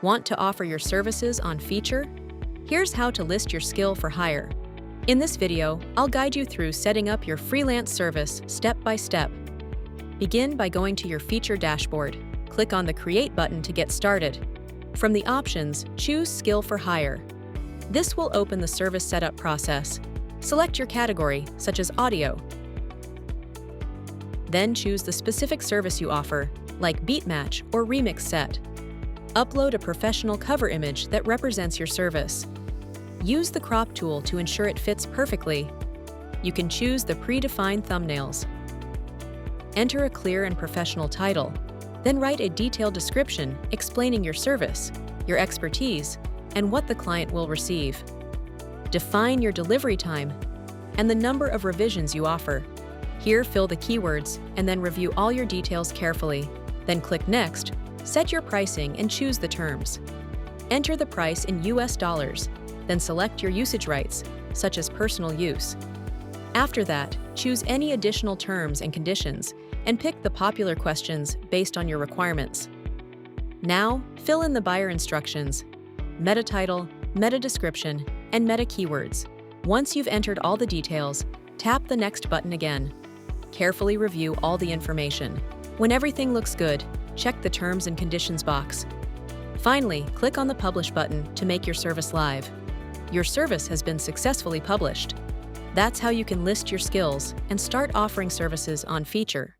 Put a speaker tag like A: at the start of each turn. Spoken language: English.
A: Want to offer your services on Feeturre? Here's how to list your skill for hire. In this video, I'll guide you through setting up your freelance service step by step. Begin by going to your Feeturre dashboard. Click on the Create button to get started. From the options, choose Skill for Hire. This will open the service setup process. Select your category, such as audio. Then choose the specific service you offer, like beat match or remix set. Upload a professional cover image that represents your service. Use the crop tool to ensure it fits perfectly. You can choose the predefined thumbnails. Enter a clear and professional title, then write a detailed description explaining your service, your expertise, and what the client will receive. Define your delivery time and the number of revisions you offer. Here, fill the keywords and then review all your details carefully. Then click Next, set your pricing and choose the terms. Enter the price in US dollars, then select your usage rights, such as personal use. After that, choose any additional terms and conditions and pick the popular questions based on your requirements. Now, fill in the buyer instructions, meta title, meta description, and meta keywords. Once you've entered all the details, tap the Next button again. Carefully review all the information. When everything looks good, check the Terms and Conditions box. Finally, click on the Publish button to make your service live. Your service has been successfully published. That's how you can list your skills and start offering services on Feeturre.